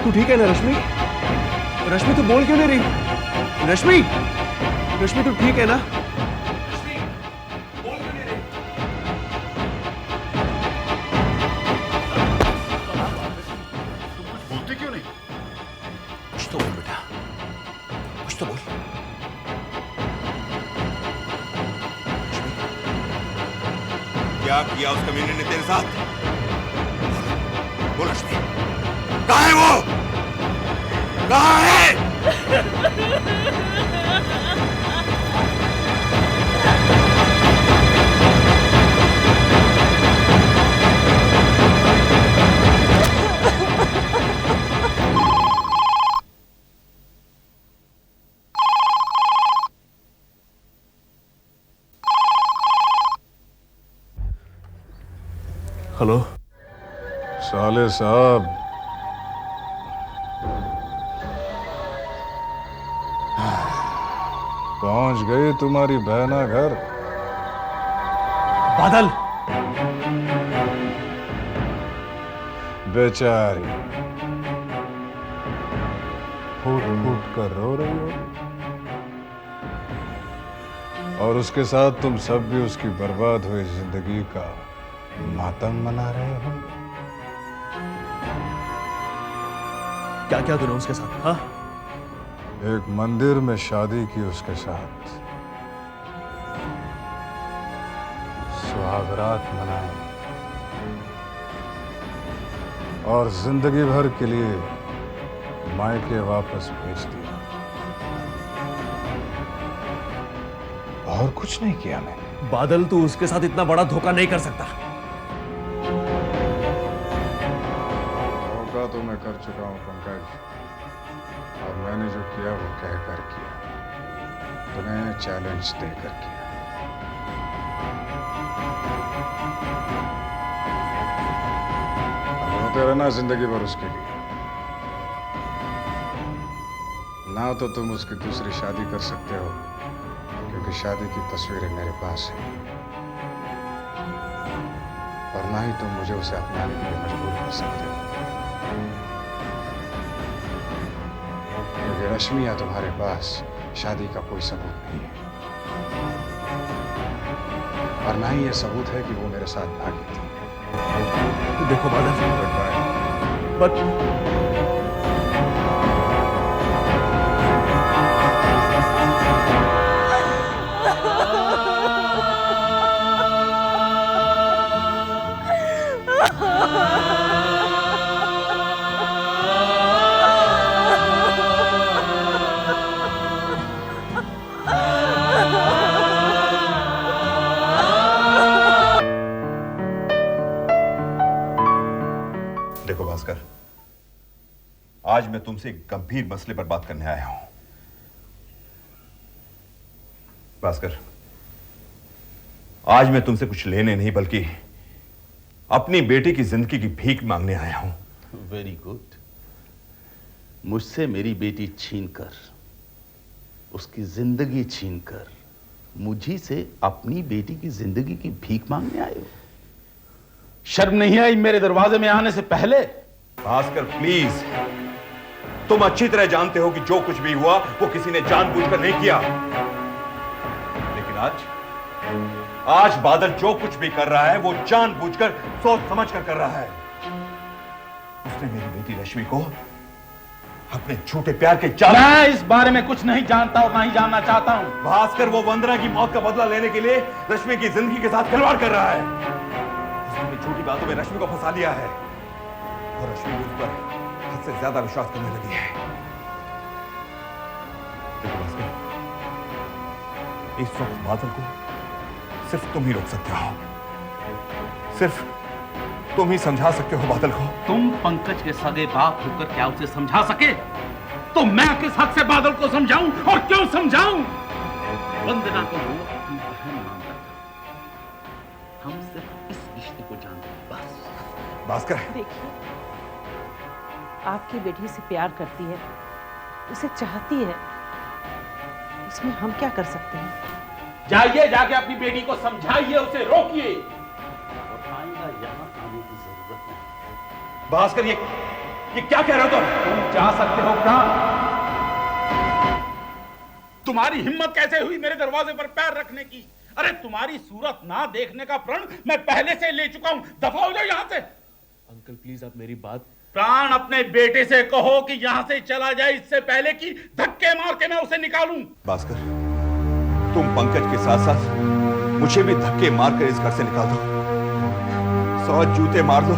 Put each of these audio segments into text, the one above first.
तू ठीक है ना रश्मि? रश्मि तू बोल क्यों नहीं रही? रश्मि, रश्मि तू ठीक है ना? रश्मि, बोल क्यों नहीं रही? बोलते क्यों नहीं? कुछ तो बोल बेटा, कुछ तो बोल। क्या किया उस कमीने ने तेरे साथ? बोल रश्मि, कहाँ है वो? कहाँ है? हेलो साले साहब, पहुंच गई तुम्हारी बहना घर। बादल, बेचारी फूट फूट कर रो रही हो, और उसके साथ तुम सब भी उसकी बर्बाद हुई जिंदगी का मातम मना रहे हो। क्या क्या करूं उसके साथ? हाँ, एक मंदिर में शादी की उसके साथ, सुहागरात मनाए, और जिंदगी भर के लिए मायके वापस भेज दिया। और कुछ नहीं किया मैंने। बादल तू उसके साथ इतना बड़ा धोखा नहीं कर सकता। धोखा तो मैं कर चुका हूं पंकज, और मैंने जो किया वो कहकर किया, तुम्हें चैलेंज देकर किया। अब रोते रहना जिंदगी भर उसके लिए। ना तो तुम उसकी दूसरी शादी कर सकते हो, क्योंकि शादी की तस्वीरें मेरे पास हैं, और ना ही तुम मुझे उसे अपनाने के लिए मजबूर कर सकते हो, क्योंकि रश्मि या तुम्हारे पास शादी का कोई सबूत नहीं है, और ना ही यह सबूत है कि वो मेरे साथ भागी थी। देखो बादल, गुड बाय। बट देखो भास्कर, आज मैं तुमसे एक गंभीर मसले पर बात करने आया हूं। भास्कर, आज मैं तुमसे कुछ लेने नहीं बल्कि अपनी बेटी की जिंदगी की भीख मांगने आया हूं। Very good. मुझसे मेरी बेटी छीनकर, उसकी जिंदगी छीनकर, मुझी से अपनी बेटी की जिंदगी की भीख मांगने आए हो? शर्म नहीं आई मेरे दरवाजे में आने से पहले? भास्कर प्लीज, तुम अच्छी तरह जानते हो कि जो कुछ भी हुआ वो किसी ने जानबूझकर नहीं किया, लेकिन आज बादल जो कुछ भी कर रहा है वो जानबूझकर सोच समझकर कर रहा है। उसने मेरी बेटी रश्मि को अपने झूठे प्यार के जाल। मैं इस बारे में कुछ नहीं जानता और ना ही जानना चाहता हूं। भास्कर, वो वंदना की मौत का बदला लेने के लिए रश्मि की जिंदगी के साथ खिलवाड़ कर रहा है। उसने झूठी बातों में रश्मि को फंसा लिया है, और रश्मि मुझ पर हद से ज्यादा विश्वास करने लगी है। देखो भास्कर, इस वक्त बादल को सिर्फ तुम ही रोक सकते हो, सिर्फ तुम ही समझा सकते हो बादल को। तुम पंकज के सगे बाप होकर क्या उसे समझा सके? तो मैं किस हक से बादल को समझाऊं और क्यों समझाऊं? वंदना को वो अपनी बहन मानता था। हम सिर्फ इस रिश्ते को जानते हैं, बस। भास्कर, देखिए, आपकी बेटी से प्यार करती है, उसे चाहती है, उसमें हम क्या कर सकते हैं? जाइए, जाके अपनी बेटी को समझाइए, उसे रोकिए, और आइंदा यहां आने की जरूरत नहीं। भास्कर, ये क्या कह रहे हो तुम जा सकते हो प्राण। तुम्हारी हिम्मत कैसे हुई मेरे दरवाजे पर पैर रखने की? अरे तुम्हारी सूरत ना देखने का प्रण मैं पहले से ले चुका हूं। दफा हो जाओ यहां से। अंकल प्लीज आप मेरी बात। प्राण अपने बेटे से कहो कि यहां से चला जाए, इससे पहले कि धक्के मार के मैं उसे निकालूं। भास्कर, तुम पंकज के साथ साथ मुझे भी धक्के मारकर इस घर से निकाल दो, 100 जूते मार दो,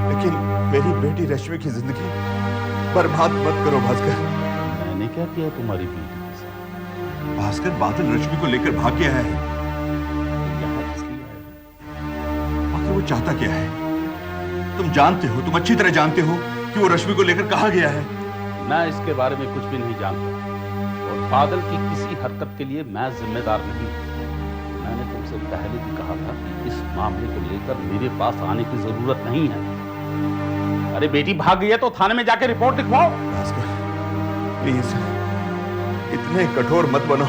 लेकिन मेरी बेटी रश्मि की जिंदगी बर्बाद मत करो। भास्कर, मैंने क्या किया तुम्हारी बेटी के साथ? भास्कर, बादल रश्मि को लेकर भाग गया है। यहाँ किसलिए आया? आखिर वो चाहता क्या है? तुम जानते हो, तुम अच्छी तरह जानते हो कि वो रश्मि को लेकर कहां गया है। मैं इसके बारे में कुछ भी नहीं जानता और बादल की किसी हरकत के लिए मैं जिम्मेदार नहीं हूं। मैंने तुमसे पहले भी कहा था कि इस मामले को लेकर मेरे पास आने की जरूरत नहीं है। अरे बेटी भाग गई है तो थाने में जाके रिपोर्ट लिखवाओ। भास्कर, प्लीज इतने कठोर मत बनो।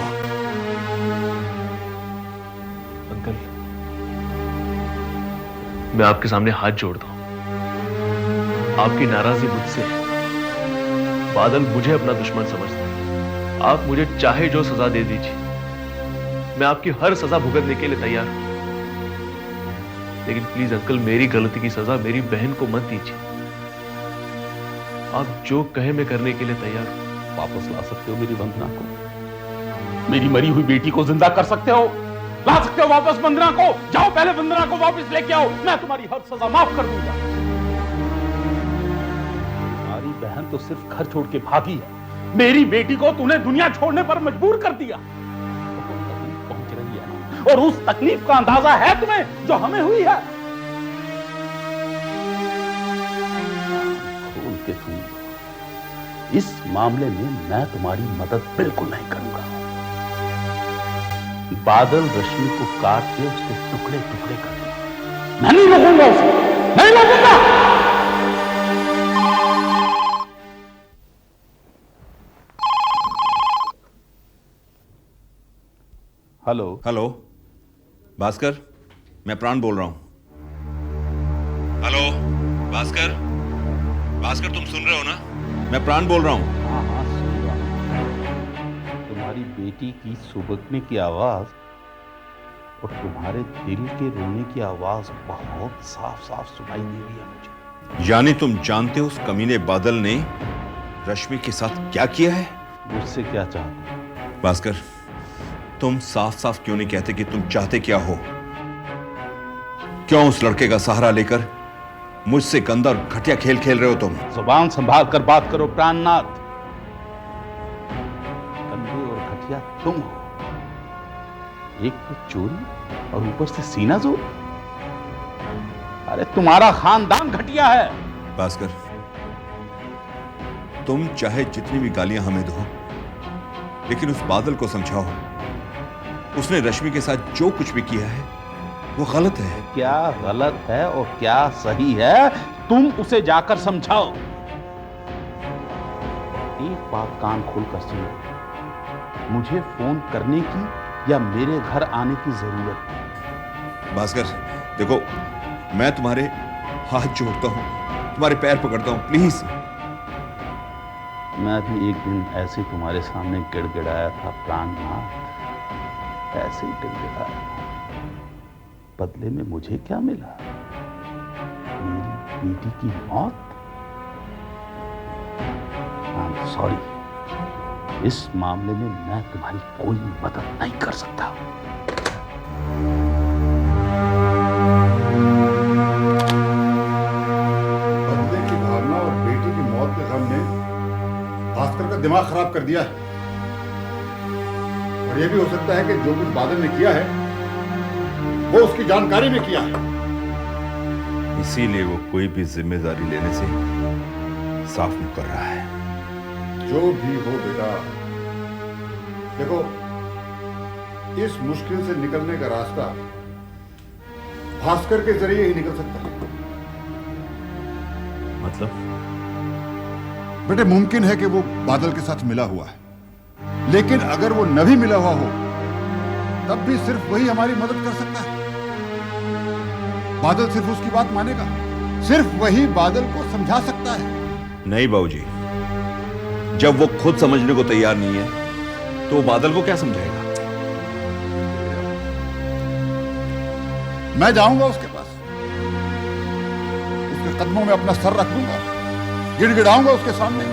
अंकल, मैं आपके सामने हाथ जोड़ता हूं। आपकी नाराजगी मुझसे है। बादल मुझे अपना दुश्मन समझता है। आप मुझे चाहे जो सजा दे दीजिए, मैं आपकी हर सजा भुगतने के लिए तैयार हूं, लेकिन प्लीज अंकल, मेरी गलती की सजा मेरी बहन को मत दीजिए। आप जो कहे मैं करने के लिए तैयार हूं। वापस ला सकते हो मेरी वंदना को? मेरी मरी हुई बेटी को जिंदा कर सकते हो? ला सकते हो वापस वंदना को? जाओ पहले वंदना को वापस लेके आओ, मैं तुम्हारी हर सजा माफ कर दूंगा। तुम्हारी बहन तो सिर्फ घर छोड़ के भागी है, मेरी बेटी को तूने दुनिया छोड़ने पर मजबूर कर दिया। तकलीफ पहुंच रही है और उस तकलीफ का अंदाजा है तुम्हें जो हमें हुई है। खोल के सुन, इस मामले में मैं तुम्हारी मदद बिल्कुल नहीं करूंगा। बादल रश्मि को काट के उसके टुकड़े टुकड़े कर दिए। मैं नहीं रोकूंगा उसे, नहीं रोकूंगा। हेलो हेलो भास्कर, मैं प्राण बोल रहा हूं। हेलो भास्कर, भास्कर तुम सुन रहे हो ना? मैं प्राण बोल रहा हूं। हाँ हाँ सुन रहा हूं। तुम्हारी बेटी की सुबकने की आवाज और तुम्हारे दिल के रोने की आवाज बहुत साफ साफ सुनाई दे रही है मुझे। यानी तुम जानते हो उस कमीने बादल ने रश्मि के साथ क्या किया है? मुझसे क्या चाहते हो? भास्कर, तुम साफ साफ क्यों नहीं कहते कि तुम चाहते क्या हो? क्यों उस लड़के का सहारा लेकर मुझसे गंदा और घटिया खेल खेल रहे हो तुम? जुबान संभाल कर बात करो प्राणनाथ। गंदे और घटिया तुम हो, एक तो चोरी और ऊपर से सीना जोर। अरे तुम्हारा खानदान घटिया है। भास्कर, तुम चाहे जितनी भी गालियां हमें दो, लेकिन उस बादल को समझाओ, उसने रश्मि के साथ जो कुछ भी किया है वो गलत है। क्या गलत है और क्या सही है, तुम उसे जाकर समझाओ। एक बात कान खोलकर सुनो, मुझे फोन करने की या मेरे घर आने की जरूरत है। भास्कर देखो, मैं तुम्हारे हाथ जोड़ता हूं, तुम्हारे पैर पकड़ता हूं, प्लीज। मैं भी एक दिन ऐसे तुम्हारे सामने गिड़गिड़ाया था प्राणनाथ, ऐसे ही गिड़गिड़ाया। बदले में मुझे क्या मिला? मेरी बेटी की मौत। आई एम सॉरी, इस मामले में मैं तुम्हारी कोई मदद नहीं कर सकता। बदले की भावना और बेटी की मौत के गम ने भास्कर का दिमाग खराब कर दिया है। और यह भी हो सकता है कि जो कुछ बादल ने किया है वो उसकी जानकारी में किया है। इसीलिए वो कोई भी जिम्मेदारी लेने से साफ मुकर रहा है। जो भी हो बेटा, देखो, इस मुश्किल से निकलने का रास्ता भास्कर के जरिए ही निकल सकता है। मतलब? बेटे, मुमकिन है कि वो बादल के साथ मिला हुआ है, लेकिन अगर वो न भी मिला हुआ हो तब भी सिर्फ वही हमारी मदद कर सकता है। बादल सिर्फ उसकी बात मानेगा, सिर्फ वही बादल को समझा सकता है। नहीं बाबूजी, जब वो खुद समझने को तैयार नहीं है तो वो बादल को क्या समझाएगा? मैं जाऊंगा उसके पास, उसके कदमों में अपना सर रख दूंगा, गिड़गिड़ाऊंगा उसके सामने।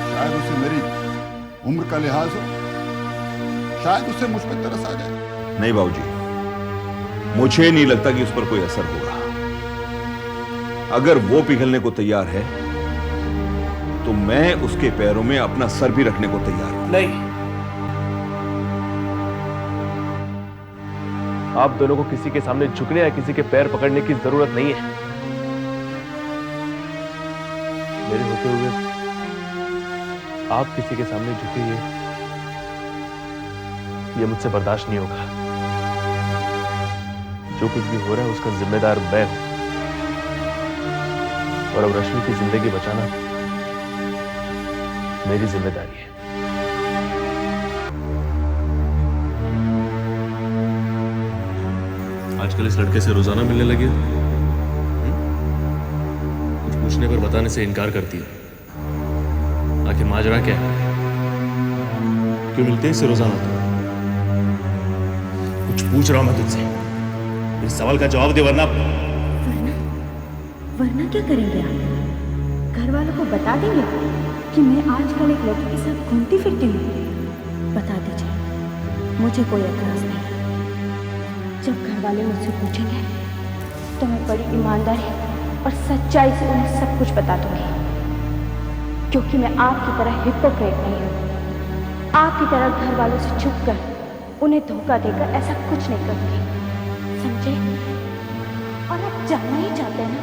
शायद उसे मेरी उम्र का लिहाज हो, शायद उसे मुझ पर तरस आ जाए। नहीं बाबूजी, मुझे नहीं लगता कि उस पर कोई असर होगा। अगर वो पिघलने को तैयार है तो मैं उसके पैरों में अपना सर भी रखने को तैयार हूं। नहीं, आप दोनों को किसी के सामने झुकने या किसी के पैर पकड़ने की जरूरत नहीं है। मेरे होते हुए आप किसी के सामने झुके, ये मुझसे बर्दाश्त नहीं होगा। जो कुछ भी हो रहा है उसका जिम्मेदार मैं हूं, और अब रश्मि की जिंदगी बचाना मेरी जिम्मेदारी है। आजकल इस लड़के से रोजाना मिलने लगे हो? कुछ पूछने पर बताने से इनकार करती है। आखिर माजरा क्या है? क्यों मिलते हैं इससे रोजाना? कुछ पूछ रहा हूं मैं तुझसे, इस सवाल का जवाब दे, वरना वरना क्या करेंगे आप? घर वालों को बता देंगे कि मैं आजकल एक लड़की के साथ घूमती फिरती हूँ? बता दीजिए, मुझे कोई एतराज नहीं। जब घर वाले मुझसे पूछेंगे तो मैं बड़ी ईमानदारी और सच्चाई से उन्हें सब कुछ बता दूंगी, क्योंकि मैं आपकी तरह हिपोक्रेट नहीं हूँ। आपकी तरह घर वालों से छुपकर उन्हें धोखा देकर ऐसा कुछ नहीं करूंगी, समझे? और आप जानना ही चाहते हैं ना,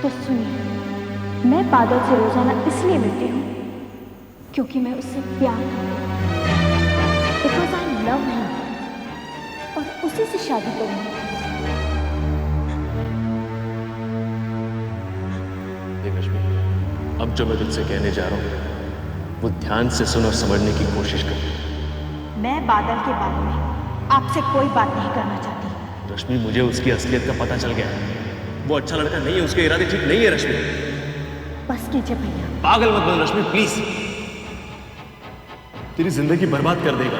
तो सुनिए, मैं बादल से रोजाना इसलिए मिलती हूँ क्योंकि मैं उससे प्यार करती हूँ, बिकॉज आई लव हिम, और उसी से शादी करूंगी। देख रश्मि, अब जो मैं तुझसे कहने जा रहा हूं वो ध्यान से सुन और समझने की कोशिश कर। मैं बादल के बारे में आपसे कोई बात नहीं करना चाहती। रश्मि, मुझे उसकी असलियत का पता चल गया है। वो अच्छा लड़का नहीं है, उसके इरादे ठीक नहीं है। रश्मि, बस कीजिए भैया। पागल मत बन रश्मि, प्लीज। तेरी जिंदगी बर्बाद कर देगा।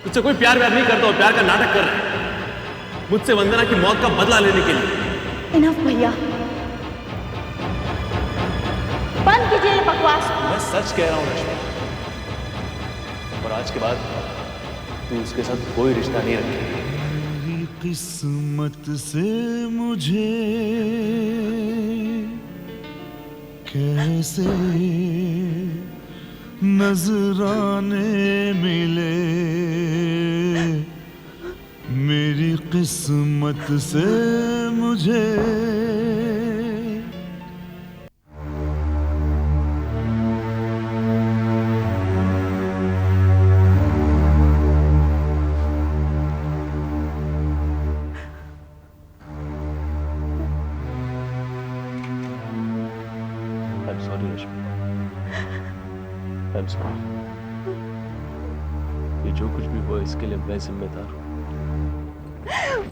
तुझसे कोई प्यार व्यार नहीं करता और प्यार का नाटक कर रहा है मुझसे वंदना की मौत का बदला लेने के लिए। इनफ भैया, बंद कीजिए ये बकवास। मैं सच कह रहा हूं रश्मि, और आज के बाद तू उसके साथ कोई रिश्ता नहीं रखेगी। किस्मत से मुझे कैसे नजराने मिले, मेरी किस्मत से मुझे सॉरी रश्मि, I'm sorry। ये जो कुछ भी हुआ इसके लिए मैं जिम्मेदार हूँ।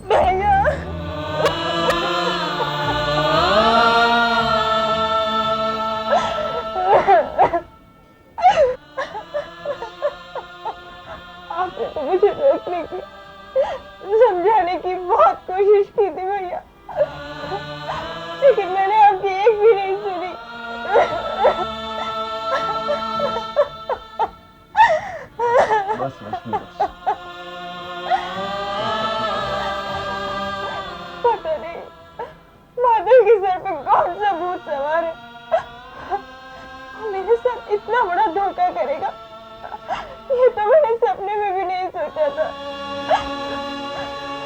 भैया, आपने तो मुझे रोकने की, समझाने की बहुत कोशिश की थी भैया, लेकिन मैंने आपकी एक भी नहीं सुनी। बस रश्मि, बस। पता नहीं बादल के सर पे कौन सा भूत सवार है, वो मेरे साथ इतना बड़ा धोखा करेगा, ये तो मैंने सपने में भी नहीं सोचा था।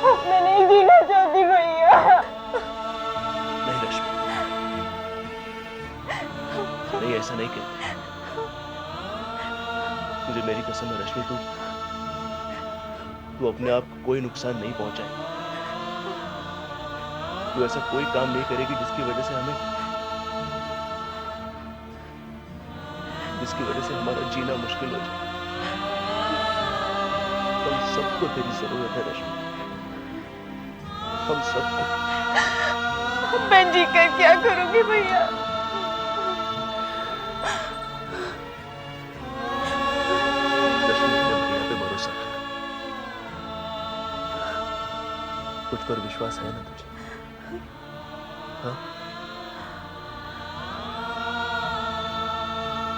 अब मैं नहीं जीना चाहती भैया। नहीं रश्मि, नहीं, ऐसा नहीं कहते। तुझे मेरी कसम है रश्मि, तू अपने आप को कोई नुकसान नहीं पहुंचाएगी। तू ऐसा कोई काम नहीं करेगी जिसकी वजह से हमारा जीना मुश्किल हो जाए। हम सबको तेरी जरूरत है रश्मि, हम सबको। मैं जी कर क्या करूंगी भैया? लक्ष्मी ने भैया पे भरोसा रखा। मुझ पर विश्वास है ना तुझे? हाँ?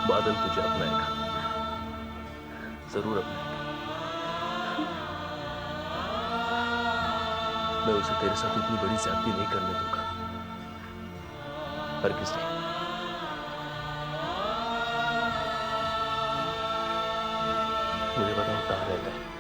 बादल तुझे अपनाएगा, जरूर अपनाएगा। मैं उसे तेरे साथ इतनी बड़ी ज्यादती नहीं करने दूंगा, हरगिज़ नहीं। मुझे बताओ कहाँ रहता है?